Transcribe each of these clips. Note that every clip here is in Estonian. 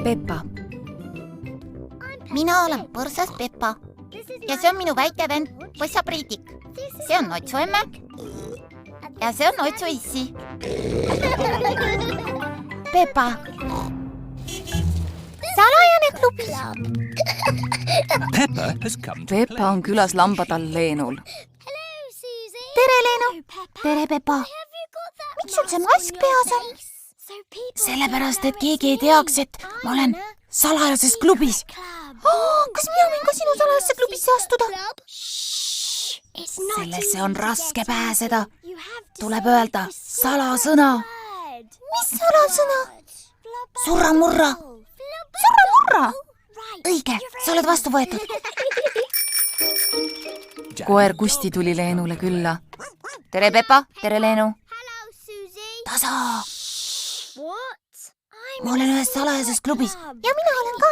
Peppa. Mina olen põrsas Peppa ja see on minu väike vend Põssa Priidik. See on Notsu emme ja see on Notsu issi. Peppa. Salajane klubi. Peppa on külas lambatall Leenul. Tere, Leenu. Tere, Peppa. Miks sul see mask peas on? Sellepärast, et keegi ei teaks, et ma olen salajases klubis. Kas mina võin ka sinu salajasse klubisse astuda? Sellesse on raske pääseda. Tuleb öelda salasõna. Mis salasõna? Surra-murra. Surra-murra? Õige, sa oled vastu võetud. Koer Kusti tuli Leenule külla. Tere, Peppa. Tere, Leenu. Tasa. Ma olen ühes salajases klubis. Ja mina olen ka.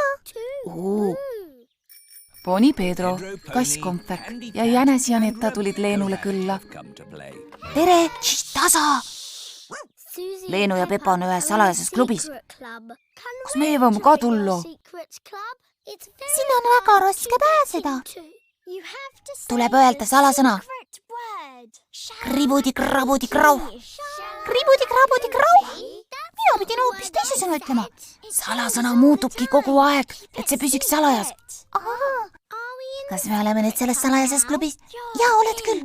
Poni Pedro, kass Kompek ja jänes Janeta tulid Leenule külla. Tere. Tasa. Leenu ja Peppa on ühes salajases klubis. Kas meie võime ka tulla? Sinna on väga raske pääseda. Tuleb öelda salasõna. Kribudi-krabudi-krau. Kribudi-krabudi-krau. Mina pidin hoopis teise sõna ütlema. Salasõna muutubki kogu aeg, et see püsiks salajas. Kas me oleme nüüd selles salajases klubis? Jaa, oled küll.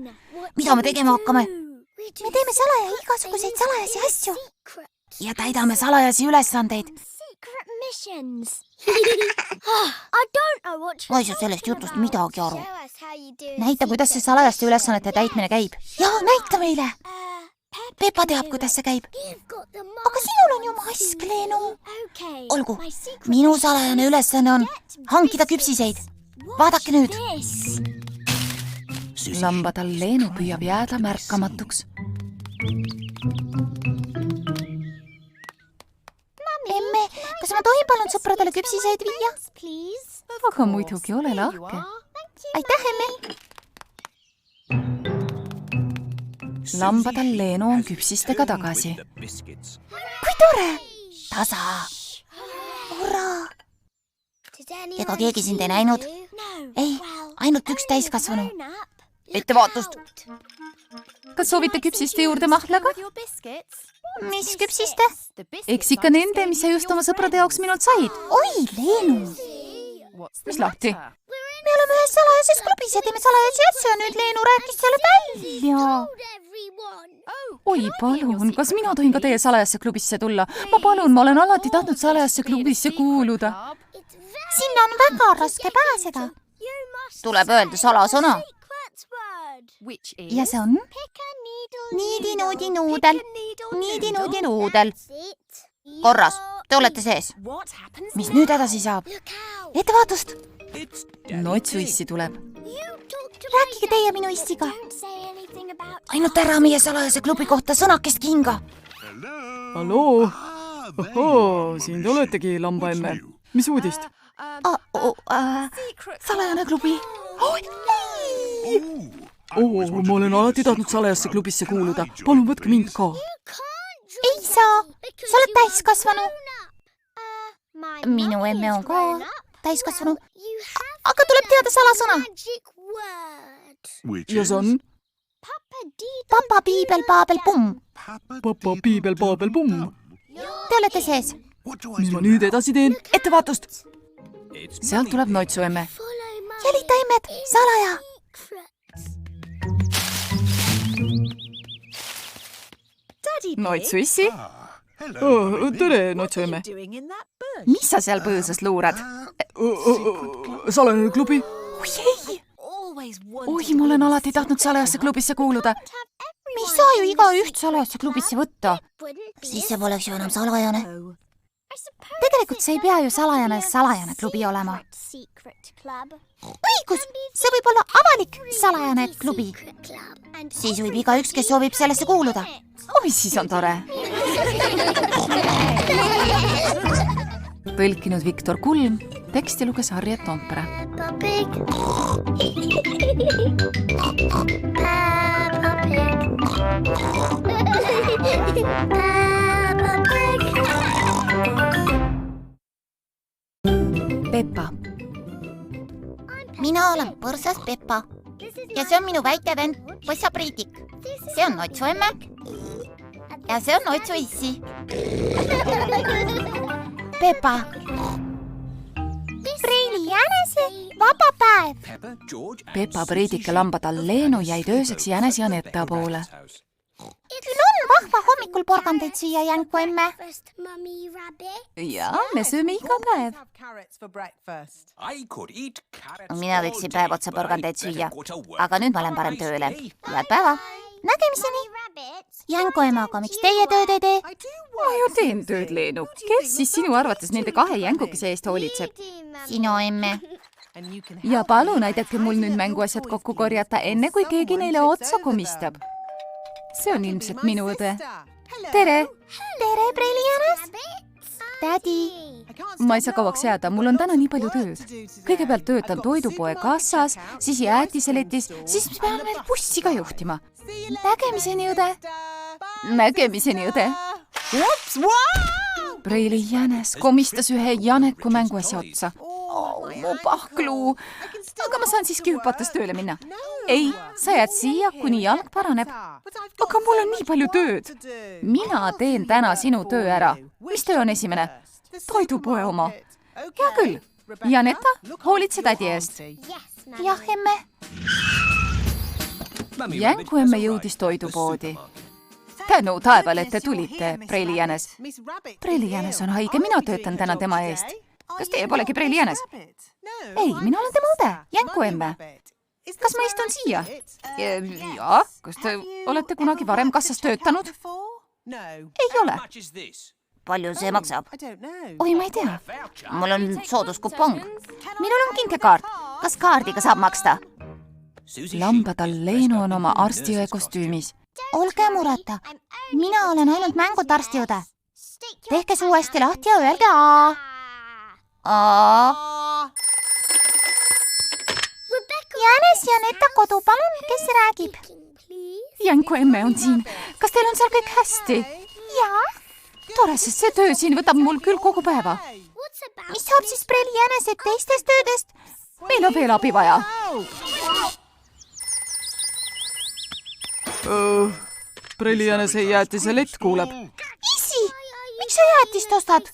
Mida me tegema hakkame? Me teeme salaja igasuguseid salajasi asju. Ja täidame salajasi ülesandeid. Ma ei saa sellest jutust midagi aru. Näita, kuidas see salajaste ülesannete täitmine käib. Jaa, näita meile. Peppa teab, kuidas see käib. Aga sinul on ju mask, Leenu. Olgu, minu salajane ülesanne on hankida küpsiseid. Vaadake nüüd. Lambatall Leenu püüab jääda märkamatuks. Emme, kas ma tohin palun sõpradele küpsiseid viia? Aga muidugi ole lahke. Aitäh, Emme. Lambatall Leenu on küpsistega tagasi. Kui tore! Tasa! Hurraa! Ega keegi sind ei näinud? Ei, ainult üks täiskasvanu. Ettevaatust! Kas soovite küpsiste juurde mahlaga? Mis küpsiste? Eks ikka nende, mis sa just oma sõprade jaoks minult said. Oi, Leenu! Mis lahti? Me oleme ühes salajases klubis ja teeme salajasi asju ja nüüd Leenu rääkis selle välja. Oi, palun, kas mina tohin ka teie salajasse klubisse tulla? Ma palun, ma olen alati tahtnud salajasse klubisse kuuluda. Sinna on väga raske pääseda. Tuleb öelda salasõna. Ja see on? Niidi-nuudi-nuudel. Niidi-nuudi-nuudel. Korras, te olete sees. Mis nüüd edasi saab? Ettevaatust! Notsu issi tuleb. Rääkige teie minu issiga. Ainult ära meie salajase klubi kohta sõnakest kinga. Halloo! Ohoo, siin te oletegi, lambaemme. Mis uudist? Salajane klubi. Ma olen alati tahtnud salajasse klubisse kuuluda. Palun võtke mind ka. Ei saa, sa oled täiskasvanu. Minu emme on ka täiskasvanu. Aga tuleb teada salasõna. Ja see on? Papa piibel paabel pumm. Papa piibel paabel pumm. Te olete sees. Mis ma nüüd edasi teen? Ettevaatust! Sealt tuleb Notsu emme. Jälita emmed, salaja. Notsu issi? Tere, Notsu emme. Mis sa seal põõsas luurad? Salajane klubi? Oi, ma olen alati tahtnud salajasse klubisse kuuluda. Me ei saa ju igaüht salajasse klubisse võtta. Siis see poleks ju enam salajane. Tegelikult see ei pea ju salajane klubi olema. Õigus, see võib olla avalik salajane klubi. Siis võib igaüks, kes soovib sellesse kuuluda. Oi, siis on tore. Tõlkinud Viktor Kulm, teksti luges Harriet Tompere. Peppa Pig. Peppa. Mina olen põrsas Peppa. Ja see on minu väike vend, poissa Priidik. See on Otsu emme. Ja see on Otsu issi. Peppa. Preili jänese, vaba päev. Peppa, Priidik ja lambatal Leenu jäid ööseks Jänese ja Netta poole. Küll on vahva hommikul porgandeid süüa, Jänku emme. Ja, me sööme iga päev. Mina võiksin päev otsa porgandeid süüa, aga nüüd ma olen parem tööle. Head päeva. Nägemiseni. Jänku ema, aga miks teie tööd ei tee? Ma ju teen tööd, Leenu. Kes siis sinu arvates nende 2 jänkukese eest hoolitseb? Sinu emme. Ja palun aidake mul nüüd mänguasjad kokku korjata, enne kui keegi neile otsa komistab. See on ilmselt minu õde. Tere! Tere, Preili jänes! Tädi! Ma ei saa kauaks jääda, mul on täna nii palju tööd. Kõigepealt töötan toidupoe kassas, siis jäätiseletis, siis pean veel bussi ka juhtima. Nägemiseni, õde! Nägemiseni, õde! Preili jänes komistas ühe Janeku mänguasja otsa. Mu pahkluu! Aga ma saan siiski hüpates tööle minna. Ei, sa jääd siia, kuni jalg paraneb. Aga mul on nii palju tööd. Mina teen täna sinu töö ära. Mis töö on esimene? Toidupoe oma. Hea küll. Janeta, hoolitse tädi eest. Jah, emme. Jänku emme jõudis toidupoodi. Tänu taevale, et te tulite, Preili jänes. Preili jänes on haige, mina töötan täna tema eest. Kas teie polegi Preili jänes? Ei, mina olen tema õde, Jänku emme. Kas ma istun siia? Jaa, kas te olete kunagi varem kassas töötanud? Ei ole. Palju see maksab? Oi, ma ei tea. Mul on sooduskupong. Minul on kinkekaart. Kas kaardiga saab maksta? Lambatal Leenu on oma arstiõe kostüümis. Olge mureta. Mina olen ainult mängult arstiõde. Tehke suu hästi lahti ja öelge A. Jänes ja Netta kodu, palun, kes räägib? Jänku emme on siin. Kas teil on seal kõik hästi? Jaa. Tore, sest see töö siin võtab mul küll kogu päeva. Mis saab siis Preili jänesed teistest töödest? Meil on veel abi vaja. Preili jänese jäätise lett kuuleb. Issi, miks sa jäätist ostad?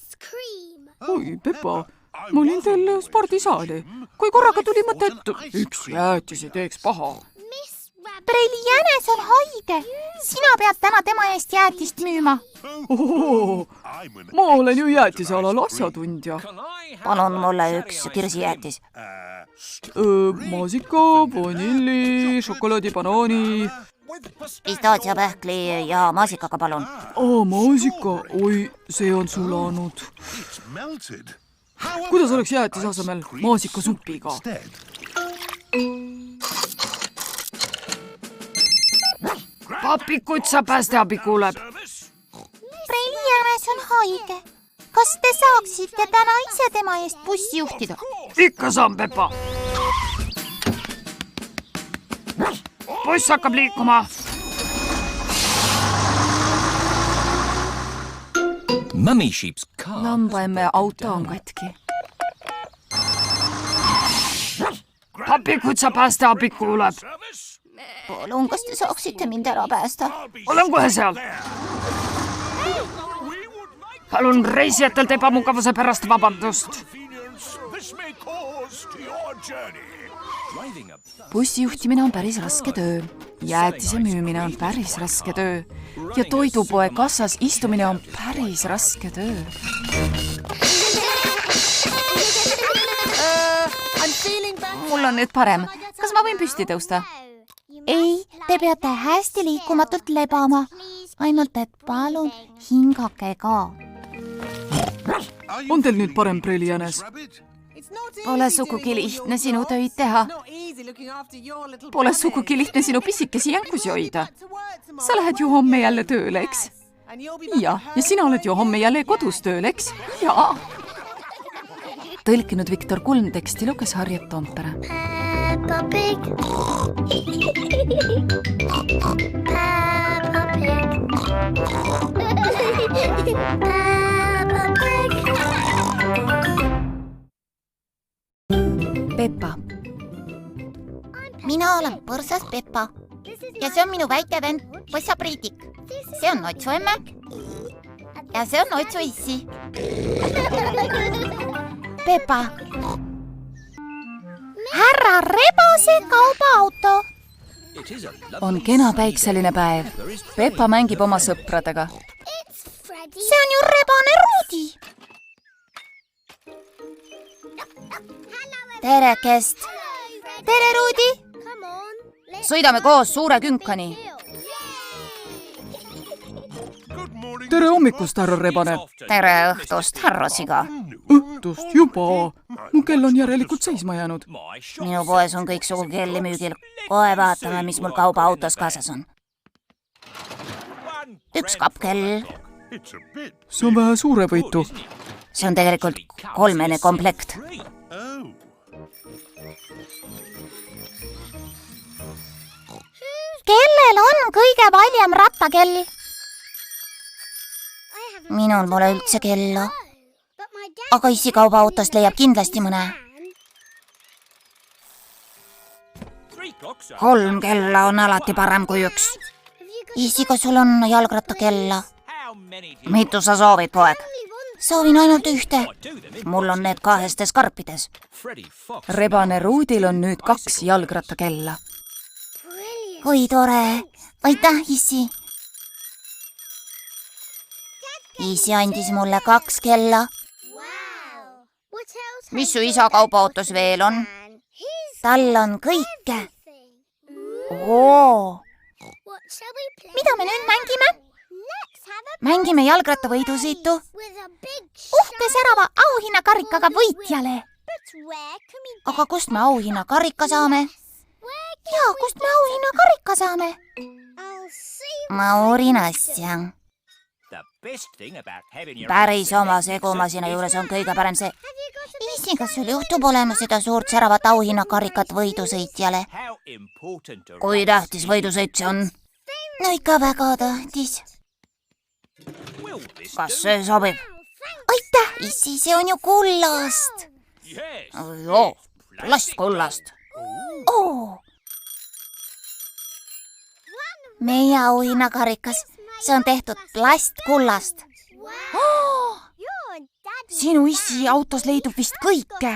Oi, Peppa, ma olin teil spordisaali. Kui korraga tuli mõte, et üks jäätis ei teeks paha. Preili jänes on haige. Sina pead täna tema eest jäätist müüma. Ma olen ju jäätisealal asjatundja. Palun mulle üks kirsijäätis. Maasika, vanilli, šokolaadi, banaani. Pistaatsiapähkli ja maasikaga, palun. Maasika, oi, see on sulanud. Kuidas oleks jäätise asemel maasikasupiga? Papikutsa päästeabi kuuleb. Preili jänes on haige. Kas te saaksite täna ise tema eest bussi juhtida? Ikka saan, Peppa. Buss hakkab liikuma. Lambaemme auto on katki. Papikutsa päästeabi kuuleb. Palun, kas te saaksite mind ära päästa? Olen kohe seal. Palun reisijatelt ebamugavuse pärast vabandust. Bussi juhtimine on päris raske töö. Jäätise müümine on päris raske töö. Ja toidupoe kassas istumine on päris raske töö. Mul on nüüd parem. Kas ma võin püsti tõusta? Ei, te peate hästi liikumatult lebama. Ainult, et palun hingake ka. On teil nüüd parem, Preili jänes? Pole sugugi lihtne sinu töid teha. Pole sugugi lihtne sinu pisikesi jänkusi hoida. Sa lähed ju homme jälle tööle, eks? Ja sina oled ju homme jälle kodus tööle, eks? Jaa. Tõlkinud Viktor Kulm, teksti luges Harriet Toompere. Peppa Pig. Peppa Pig. Peppa. Mina olen põrsas Peppa ja see on minu väike vend Põssa Priidik. See on Otsu emme ja see on Otsu issi. Peppa. Härra Rebase kaubaauto. On kena päikseline päev. Peppa mängib oma sõpradega. See on ju Rebane Ruudi. Tere, Kest. Tere, Ruudi. Sõidame koos suure künkani. tere hommikust, härra Rebane. Tere õhtust, härra Siga. Õhtust juba. Mu kell on järelikult seisma jäänud. Minu poes on kõiksugu kelli müügil. Kohe vaatame, mis mul kaubaautos kaasas on. Üks kappkell. See on vähe suurevõitu. See on tegelikult 3 komplekt. Kellel on kõige valjem rattakell? Minul pole üldse kella. Aga issi kaubaautost leiab kindlasti mõne. 3 kella on alati parem kui 1. Issi, kas sul on jalgrattakella? Mitu sa soovid, poeg? Soovin ainult 1. Mul on need 2 karpides. Rebane Ruudil on nüüd 2 jalgrattakella. Oi tore. Aitäh, issi. Issi andis mulle 2 kella. Mis su isa kaubaautos veel on? Tal on kõike. Oo. Mida me nüüd mängime? Mängime jalgrattavõidusõitu. Uhke särava auhinnakarikaga võitjale. Aga kust me auhinnakarika saame? Jaa, kust me auhinnakarika saame? Ma uurin asja. Päris oma segumasina juures on kõige parem see. Issi, kas sul juhtub olema seda suurt säravat auhinnakarikat võidusõitjale? Kui tähtis võidusõit see on? No ikka väga tähtis. Kas see sobib? Aitäh, issi, see on ju kullast. Joo, plastkullast. Oo. Meie auhinnakarikas. See on tehtud plastkullast. Sinu issi autos leidub vist kõike.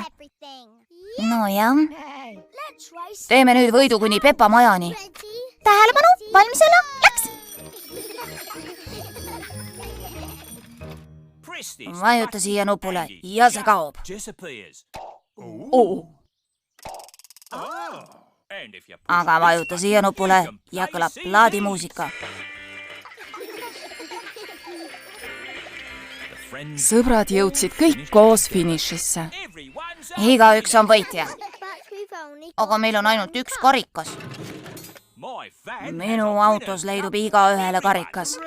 No jah. Teeme nüüd võidu kuni Peppa majani. Tähelepanu, valmis olla, läks! Vajuta siia nupule ja see kaob. Aga vajuta siia nupule ja kõlab plaadimuusika. Sõbrad jõudsid kõik koos finišisse. Igaüks on võitja. Aga meil on ainult 1 karikas. Minu autos leidub igaühele karikas.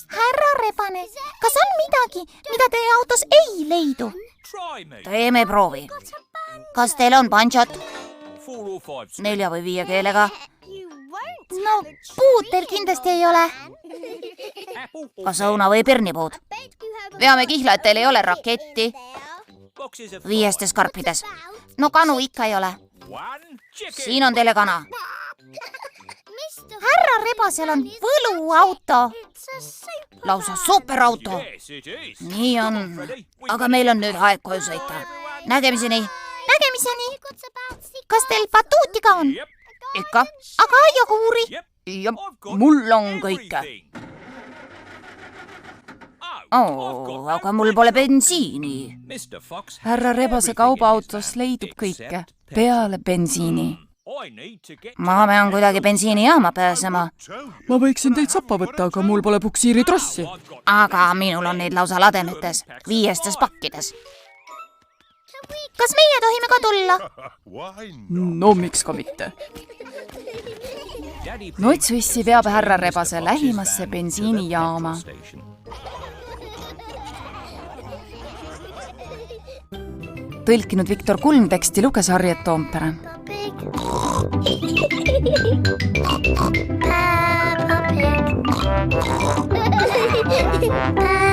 Härra Rebane, kas on midagi, mida teie autos ei leidu? Teeme proovi. Kas teil on pančot? 4 või 5 keelega? No, puud teil kindlasti ei ole. Kas õuna või pirnipuud? Veame kihla, et teil ei ole raketti. 5 karpides. No kanu ikka ei ole. Siin on teile kana. Härra Rebasel on võluauto. Lausa superauto. Nii on. Aga meil on nüüd aeg koju sõita. Nägemiseni. Nägemiseni. Kas teil batuuti ka on? Ikka. Aga aiakuuri? Ja mul on kõike. Aga mul pole bensiini. Härra Rebase kaubaautos leidub kõike peale bensiini. Ma pean kuidagi bensiinijaama pääsema. Ma võiksin teid sappa võtta, aga mul pole puksiiritrossi. Aga minul on neid lausa lademetes, 5 pakkides. Kas meie tohime ka tulla? No miks ka mitte? Notsuissi veab härra Rebase lähimasse bensiinijaama. Tõlkinud Viktor Kulm, teksti luges Harriet Toompere. Peppa Pig.